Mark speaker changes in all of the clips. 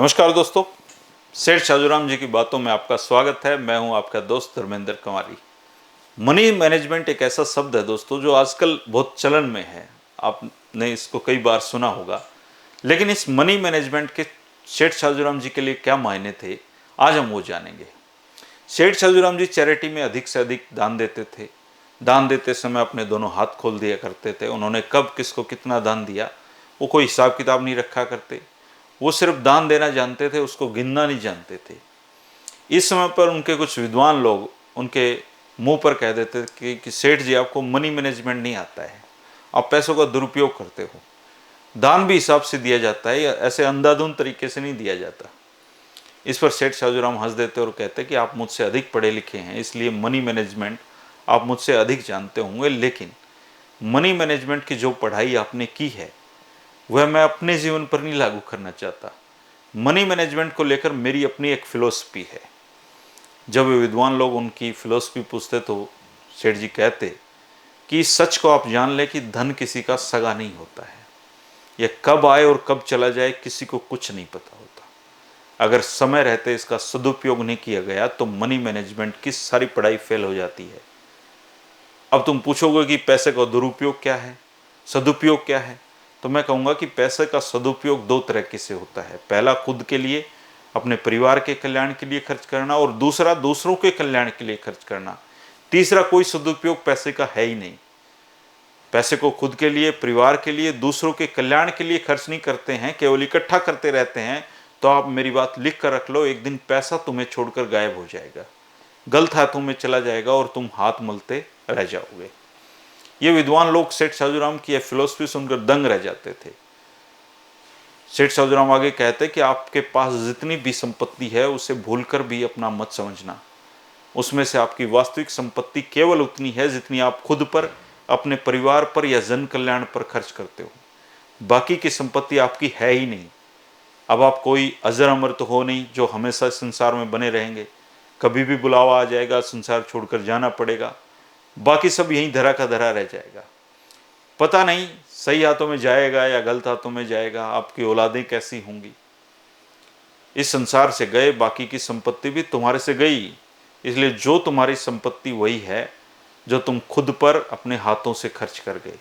Speaker 1: नमस्कार दोस्तों, सेठ शाजूराम जी की बातों में आपका स्वागत है। मैं हूं आपका दोस्त धर्मेंद्र कुमारी। मनी मैनेजमेंट एक ऐसा शब्द है दोस्तों जो आजकल बहुत चलन में है। आपने इसको कई बार सुना होगा, लेकिन इस मनी मैनेजमेंट के सेठ शाजूराम जी के लिए क्या मायने थे, आज हम वो जानेंगे। सेठ शाजूराम जी चैरिटी में अधिक से अधिक दान देते थे। दान देते समय अपने दोनों हाथ खोल दिया करते थे। उन्होंने कब किसको कितना दान दिया वो कोई हिसाब किताब नहीं रखा करते। वो सिर्फ दान देना जानते थे, उसको गिनना नहीं जानते थे। इस समय पर उनके कुछ विद्वान लोग उनके मुंह पर कह देते थे कि सेठ जी आपको मनी मैनेजमेंट नहीं आता है, आप पैसों का दुरुपयोग करते हो। दान भी हिसाब से दिया जाता है, ऐसे अंधाधुंध तरीके से नहीं दिया जाता। इस पर सेठ शाजूराम हंस देते और कहते कि आप मुझसे अधिक पढ़े लिखे हैं, इसलिए मनी मैनेजमेंट आप मुझसे अधिक जानते होंगे, लेकिन मनी मैनेजमेंट की जो पढ़ाई आपने की है वह मैं अपने जीवन पर नहीं लागू करना चाहता। मनी मैनेजमेंट को लेकर मेरी अपनी एक फिलॉसफी है। जब वे विद्वान लोग उनकी फिलॉसफी पूछते तो सेठ जी कहते कि इस सच को आप जान ले कि धन किसी का सगा नहीं होता है। यह कब आए और कब चला जाए किसी को कुछ नहीं पता होता। अगर समय रहते इसका सदुपयोग नहीं किया गया तो मनी मैनेजमेंट की सारी पढ़ाई फेल हो जाती है। अब तुम पूछोगे कि पैसे का दुरुपयोग क्या है, सदुपयोग क्या है, तो मैं कहूँगा कि पैसे का सदुपयोग दो तरह से होता है। पहला खुद के लिए, अपने परिवार के कल्याण के लिए खर्च करना, और दूसरा दूसरों के कल्याण के लिए खर्च करना। तीसरा कोई सदुपयोग पैसे का है ही नहीं। पैसे को खुद के लिए, परिवार के लिए, दूसरों के कल्याण के लिए खर्च नहीं करते हैं, केवल इकट्ठा करते रहते हैं, तो आप मेरी बात लिख कर रख लो, एक दिन पैसा तुम्हें छोड़कर गायब हो जाएगा, गलत हाथों में चला जाएगा और तुम हाथ मलते रह जाओगे। ये विद्वान लोग सेठ शाजूराम की यह फिलॉसफी सुनकर दंग रह जाते थे। सेठ शाजूराम आगे कहते कि आपके पास जितनी भी संपत्ति है उसे भूलकर भी अपना मत समझना। उसमें से आपकी वास्तविक संपत्ति केवल उतनी है जितनी आप खुद पर, अपने परिवार पर या जन कल्याण पर खर्च करते हो। बाकी की संपत्ति आपकी है ही नहीं। अब आप कोई अजर अमर तो हो नहीं जो हमेशा संसार में बने रहेंगे। कभी भी बुलावा आ जाएगा, संसार छोड़कर जाना पड़ेगा, बाकी सब यहीं धरा का धरा रह जाएगा। पता नहीं सही हाथों में जाएगा या गलत हाथों में जाएगा, आपकी औलादें कैसी होंगी। इस संसार से गए, बाकी की संपत्ति भी तुम्हारे से गई। इसलिए जो तुम्हारी संपत्ति वही है जो तुम खुद पर अपने हाथों से खर्च कर गए।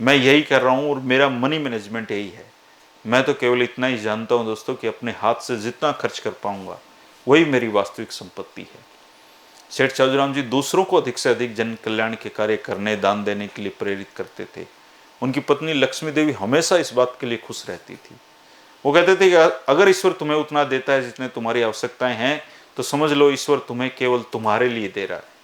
Speaker 1: मैं यही कर रहा हूँ और मेरा मनी मैनेजमेंट यही है। मैं तो केवल इतना ही जानता हूँ दोस्तों कि अपने हाथ से जितना खर्च कर पाऊंगा वही मेरी वास्तविक संपत्ति है। सेठ शाजूराम जी दूसरों को अधिक से अधिक जन कल्याण के कार्य करने, दान देने के लिए प्रेरित करते थे। उनकी पत्नी लक्ष्मी देवी हमेशा इस बात के लिए खुश रहती थी। वो कहते थे कि अगर ईश्वर तुम्हें उतना देता है जितने तुम्हारी आवश्यकताएं हैं, तो समझ लो ईश्वर तुम्हें केवल तुम्हारे लिए दे रहा है।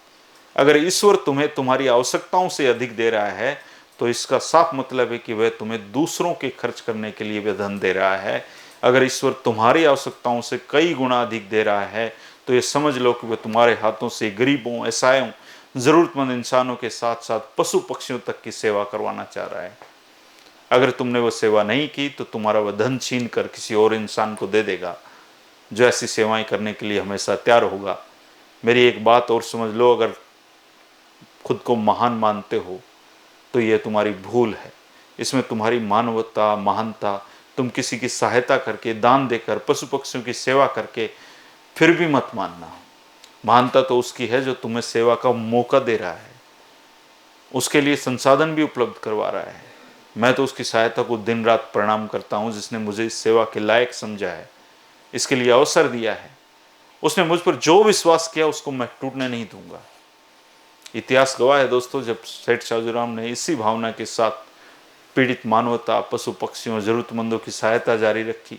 Speaker 1: अगर ईश्वर तुम्हें तुम्हारी आवश्यकताओं से अधिक दे रहा है तो इसका साफ मतलब है कि वह तुम्हें दूसरों के खर्च करने के लिए वह धन दे रहा है। अगर ईश्वर तुम्हारी आवश्यकताओं से कई गुना अधिक दे रहा है तो ये समझ लो कि वह तुम्हारे हाथों से गरीबों, असहायों, जरूरतमंद इंसानों के साथ साथ पशु पक्षियों तक की सेवा करवाना चाह रहा है। अगर तुमने वो सेवा नहीं की तो तुम्हारा वह धन छीन कर किसी और इंसान को दे देगा जो ऐसी सेवाएं करने के लिए हमेशा तैयार होगा। मेरी एक बात और समझ लो, अगर खुद को महान मानते हो तो यह तुम्हारी भूल है। इसमें तुम्हारी मानवता, महानता तुम किसी की सहायता करके, दान देकर, पशु पक्षियों की सेवा करके फिर भी मत मानना। महानता तो उसकी है जो तुम्हें सेवा का मौका दे रहा है, उसके लिए संसाधन भी उपलब्ध करवा रहा है। मैं तो उसकी सहायता को दिन रात प्रणाम करता हूँ जिसने मुझे इस सेवा के लायक समझा है, इसके लिए अवसर दिया है। उसने मुझ पर जो विश्वास किया उसको मैं टूटने नहीं दूंगा। इतिहास गवाह है दोस्तों, जब सेठ शाजूराम ने इसी भावना के साथ पीड़ित मानवता, पशु पक्षियों, जरूरतमंदों की सहायता जारी रखी,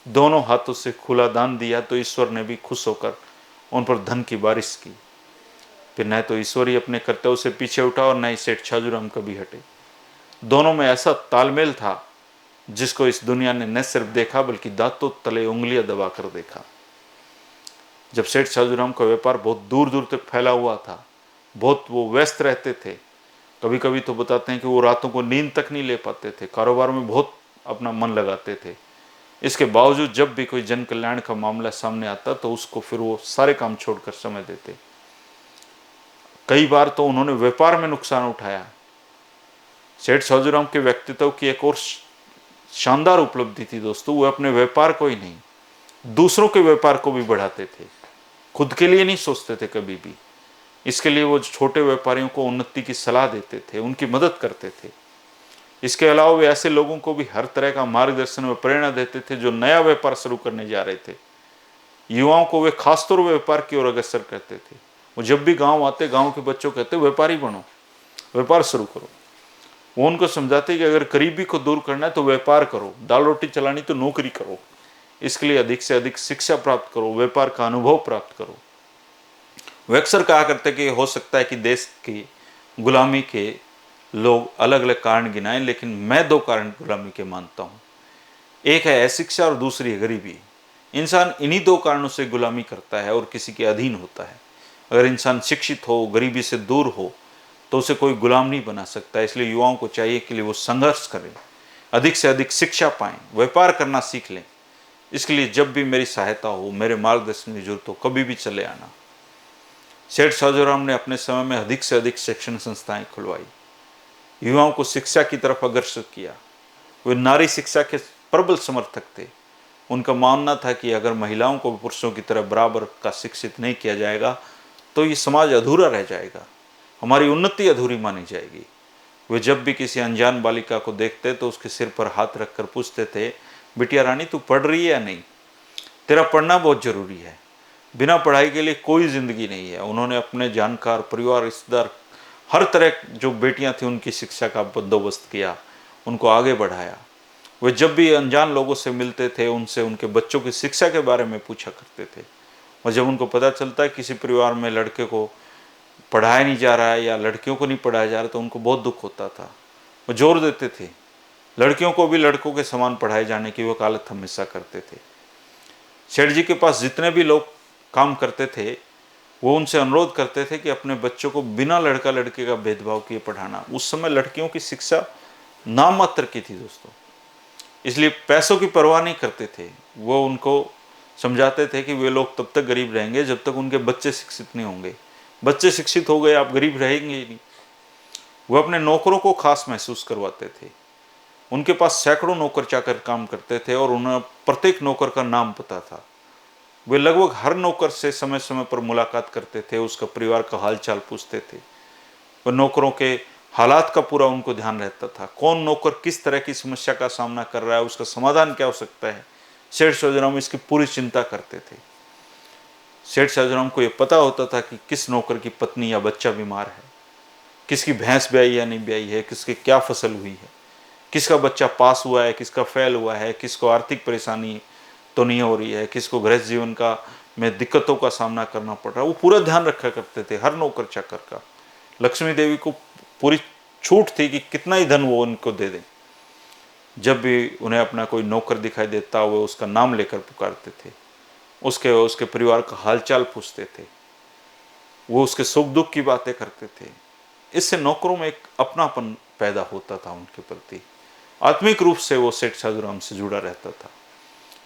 Speaker 1: दोनों हाथों से खुला दान दिया, तो ईश्वर ने भी खुश होकर उन पर धन की बारिश की। फिर न तो ईश्वर ही अपने कर्तव्य से पीछे उठा और न ही सेठ शाजूराम कभी हटे। दोनों में ऐसा तालमेल था जिसको इस दुनिया ने न सिर्फ देखा बल्कि दांतों तले उंगलियां दबाकर देखा। जब सेठ शाजूराम का व्यापार बहुत दूर दूर तक फैला हुआ था, बहुत वो व्यस्त रहते थे, कभी कभी तो बताते हैं कि वो रातों को नींद तक नहीं ले पाते थे, कारोबार में बहुत अपना मन लगाते थे। इसके बावजूद जब भी कोई जन कल्याण का मामला सामने आता तो उसको फिर वो सारे काम छोड़कर समय देते। कई बार तो उन्होंने व्यापार में नुकसान उठाया। सेठ शाजूराम के व्यक्तित्व की एक और शानदार उपलब्धि थी दोस्तों, वो अपने व्यापार को ही नहीं दूसरों के व्यापार को भी बढ़ाते थे, खुद के लिए नहीं सोचते थे कभी भी। इसके लिए वो छोटे व्यापारियों को उन्नति की सलाह देते थे, उनकी मदद करते थे। इसके अलावा वे ऐसे लोगों को भी हर तरह का मार्गदर्शन व प्रेरणा देते थे जो नया व्यापार शुरू करने जा रहे थे। युवाओं को वे खासतौर पर व्यापार की ओर अग्रसर करते थे। वो जब भी गांव आते, गांव के बच्चों कहते व्यापारी बनो, व्यापार शुरू करो। वो उनको समझाते कि अगर गरीबी को दूर करना है तो व्यापार करो, दाल रोटी चलानी तो नौकरी करो, इसके लिए अधिक से अधिक शिक्षा प्राप्त करो, व्यापार का अनुभव प्राप्त करो। वे अक्सर कहा करते कि हो सकता है कि देश की गुलामी के लोग अलग अलग कारण गिनाएं, लेकिन मैं दो कारण गुलामी के मानता हूँ। एक है अशिक्षा और दूसरी है गरीबी। इंसान इन्हीं दो कारणों से गुलामी करता है और किसी के अधीन होता है। अगर इंसान शिक्षित हो, गरीबी से दूर हो, तो उसे कोई गुलाम नहीं बना सकता। इसलिए युवाओं को चाहिए कि वो संघर्ष करें, अधिक से अधिक शिक्षा पाएं, व्यापार करना सीख लें। इसके लिए जब भी मेरी सहायता हो, मेरे मार्गदर्शन की जरूरत हो, कभी भी चले आना। सेठ साजूराम ने अपने समय में अधिक से अधिक शिक्षण संस्थाएं खुलवाई, युवाओं को शिक्षा की तरफ अग्रसर किया। वे नारी शिक्षा के प्रबल समर्थक थे। उनका मानना था कि अगर महिलाओं को पुरुषों की तरह बराबर का शिक्षित नहीं किया जाएगा तो ये समाज अधूरा रह जाएगा, हमारी उन्नति अधूरी मानी जाएगी। वे जब भी किसी अनजान बालिका को देखते तो उसके सिर पर हाथ रखकर पूछते थे, बिटिया रानी तू पढ़ रही है या नहीं? तेरा पढ़ना बहुत जरूरी है, बिना पढ़ाई के लिए कोई जिंदगी नहीं है। उन्होंने अपने जानकार, परिवार, रिश्तेदार, हर तरह जो बेटियां थी उनकी शिक्षा का बंदोबस्त किया, उनको आगे बढ़ाया। वे जब भी अनजान लोगों से मिलते थे, उनसे उनके बच्चों की शिक्षा के बारे में पूछा करते थे। और जब उनको पता चलता है किसी परिवार में लड़के को पढ़ाया नहीं जा रहा है या लड़कियों को नहीं पढ़ाया जा रहा, तो उनको बहुत दुख होता था। वो जोर देते थे लड़कियों को भी लड़कों के समान पढ़ाए जाने की, वकालत हमेशा करते थे। सेठ जी के पास जितने भी लोग काम करते थे, वो उनसे अनुरोध करते थे कि अपने बच्चों को बिना लड़का लड़के का भेदभाव किए पढ़ाना। उस समय लड़कियों की शिक्षा नाम मात्र की थी दोस्तों, इसलिए पैसों की परवाह नहीं करते थे। वो उनको समझाते थे कि वे लोग तब तक गरीब रहेंगे जब तक उनके बच्चे शिक्षित नहीं होंगे। बच्चे शिक्षित हो गए, आप गरीब रहेंगे ही नहीं। वो अपने नौकरों को खास महसूस करवाते थे। उनके पास सैकड़ों नौकर चाकर काम करते थे और उन्हें प्रत्येक नौकर का नाम पता था। वे लगभग हर नौकर से समय समय पर मुलाकात करते थे, उसका परिवार का हालचाल पूछते थे। वह नौकरों के हालात का पूरा उनको ध्यान रहता था। कौन नौकर किस तरह की समस्या का सामना कर रहा है, उसका समाधान क्या हो सकता है, सेठ साजूराम इसकी पूरी चिंता करते थे। सेठ साजूराम को यह पता होता था कि किस नौकर की पत्नी या बच्चा बीमार है, किसकी भैंस ब्याई या नहीं ब्याई है, किसकी क्या फसल हुई है, किसका बच्चा पास हुआ है, किसका फेल हुआ है, किसको आर्थिक परेशानी तो नहीं हो रही है, किसको गृहस्थ जीवन का में दिक्कतों का सामना करना पड़ रहा है। वो पूरा ध्यान रखा करते थे हर नौकर चाकर का। लक्ष्मी देवी को पूरी छूट थी कि कितना ही धन वो उनको दे दें। जब भी उन्हें अपना कोई नौकर दिखाई देता, वो उसका नाम लेकर पुकारते थे, उसके परिवार का हालचाल पूछते थे, वो उसके सुख दुख की बातें करते थे। इससे नौकरों में एक अपनापन पैदा होता था उनके प्रति। आत्मिक रूप से वो सेठ साजूराम से जुड़ा रहता था।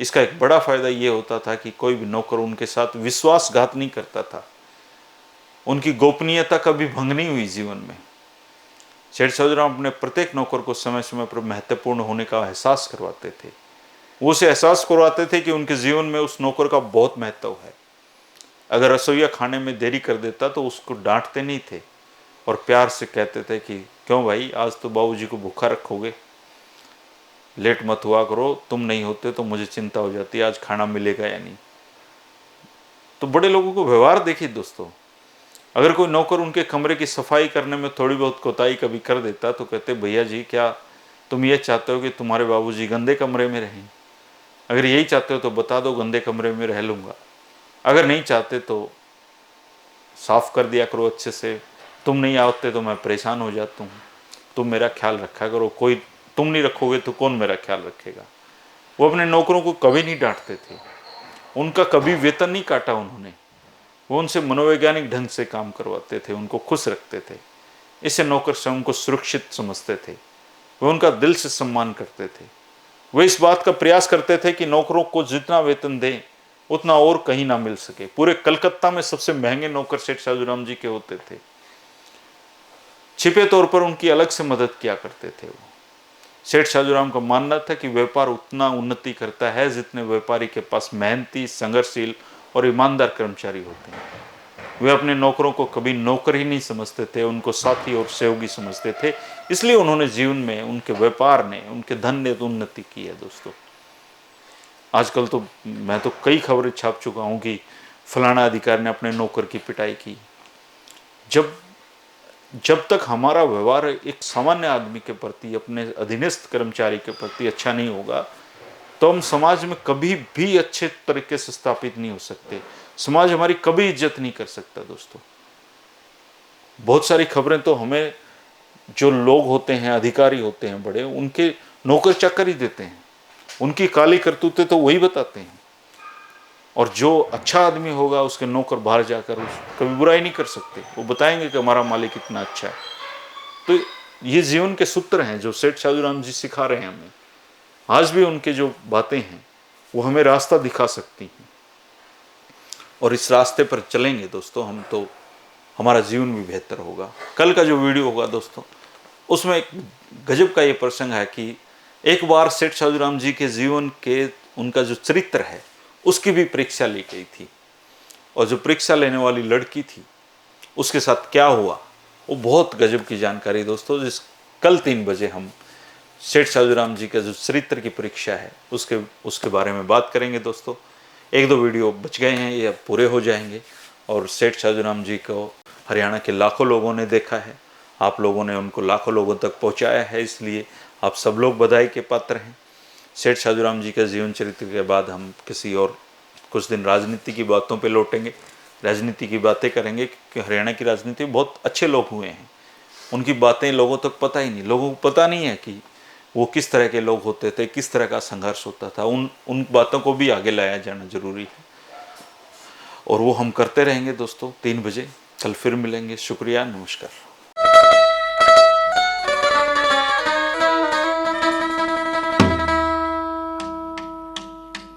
Speaker 1: इसका एक बड़ा फायदा ये होता था कि कोई भी नौकर उनके साथ विश्वासघात नहीं करता था, उनकी गोपनीयता कभी भंग नहीं हुई जीवन में। सेठ साजूराम अपने प्रत्येक नौकर को समय समय पर महत्वपूर्ण होने का एहसास करवाते थे। वो उसे एहसास करवाते थे कि उनके जीवन में उस नौकर का बहुत महत्व है। अगर रसोईया खाने में देरी कर देता तो उसको डांटते नहीं थे और प्यार से कहते थे कि क्यों भाई, आज तो बाबूजी को भूखा रखोगे, लेट मत हुआ करो, तुम नहीं होते तो मुझे चिंता हो जाती आज खाना मिलेगा या नहीं। तो बड़े लोगों को व्यवहार देखिए दोस्तों। अगर कोई नौकर उनके कमरे की सफाई करने में थोड़ी बहुत कोताही कभी कर देता तो कहते, भैया जी क्या तुम ये चाहते हो कि तुम्हारे बाबूजी गंदे कमरे में रहें? अगर यही चाहते हो तो बता दो, गंदे कमरे में रह लूँगा। अगर नहीं चाहते तो साफ कर दिया करो अच्छे से। तुम नहीं आते तो मैं परेशान हो जाता हूँ, तुम मेरा ख्याल रखा करो, कोई तुम नहीं रखोगे तो कौन मेरा ख्याल रखेगा। वो अपने नौकरों को कभी नहीं डांटते थे, उनका कभी वेतन नहीं काटा उन्होंने। वो उनसे मनोवैज्ञानिक ढंग से काम करवाते थे, उनको खुश रखते थे। इससे नौकर स्वयं को सुरक्षित समझते थे, वे उनका दिल से सम्मान करते थे। वे इस बात का प्रयास करते थे कि नौकरों को जितना वेतन दें उतना और कहीं ना मिल सके। पूरे कलकत्ता में सबसे महंगे नौकर सेठ साजूराम जी के होते थे। छिपे तौर पर उनकी अलग से मदद किया करते थे वो। सेठ शाहजूराम का मानना था कि व्यापार उतना उन्नति करता है जितने व्यापारी के पास मेहनती, संघर्षशील और ईमानदार कर्मचारी होते हैं। वे अपने नौकरों को कभी नौकर ही नहीं समझते थे, उनको साथी और सहयोगी समझते थे। इसलिए उन्होंने जीवन में, उनके व्यापार ने, उनके धन ने उन्नति की है दोस्तों। आजकल तो मैं तो कई खबरें छाप चुका हूँ कि फलाना अधिकारी ने अपने नौकर की पिटाई की। जब तक हमारा व्यवहार एक सामान्य आदमी के प्रति, अपने अधीनस्थ कर्मचारी के प्रति अच्छा नहीं होगा, तो हम समाज में कभी भी अच्छे तरीके से स्थापित नहीं हो सकते। समाज हमारी कभी इज्जत नहीं कर सकता दोस्तों। बहुत सारी खबरें तो हमें, जो लोग होते हैं, अधिकारी होते हैं बड़े, उनके नौकर चाकर ही देते हैं, उनकी काली करतूतें तो वही बताते हैं। और जो अच्छा आदमी होगा उसके नौकर बाहर जाकर कभी बुराई नहीं कर सकते, वो बताएंगे कि हमारा मालिक इतना अच्छा है। तो ये जीवन के सूत्र हैं जो सेठ शाहजूराम जी सिखा रहे हैं हमें। आज भी उनके जो बातें हैं वो हमें रास्ता दिखा सकती हैं, और इस रास्ते पर चलेंगे दोस्तों हम, तो हमारा जीवन भी बेहतर होगा। कल का जो वीडियो होगा दोस्तों, उसमें एक गजब का ये प्रसंग है कि एक बार सेठ शाहजूराम जी के जीवन के, उनका जो चरित्र है उसकी भी परीक्षा ली गई थी, और जो परीक्षा लेने वाली लड़की थी उसके साथ क्या हुआ, वो बहुत गजब की जानकारी दोस्तों, जिस कल 3 बजे हम सेठ शाहजूराम जी का जो चरित्र की परीक्षा है उसके बारे में बात करेंगे दोस्तों। 1-2 वीडियो बच गए हैं, ये अब पूरे हो जाएंगे। और सेठ शाहजूराम जी को हरियाणा के लाखों लोगों ने देखा है, आप लोगों ने उनको लाखों लोगों तक पहुंचाया है, इसलिए आप सब लोग बधाई के पात्र हैं। सेठ शाहजूराम जी का जीवन चरित्र के बाद हम किसी और कुछ दिन राजनीति की बातों पे लौटेंगे, राजनीति की बातें करेंगे, कि हरियाणा की राजनीति में बहुत अच्छे लोग हुए हैं, उनकी बातें लोगों तक पता ही नहीं, लोगों को पता नहीं है कि वो किस तरह के लोग होते थे, किस तरह का संघर्ष होता था। उन बातों को भी आगे लाया जाना जरूरी है, और वो हम करते रहेंगे दोस्तों। 3 बजे कल फिर मिलेंगे। शुक्रिया, नमस्कार।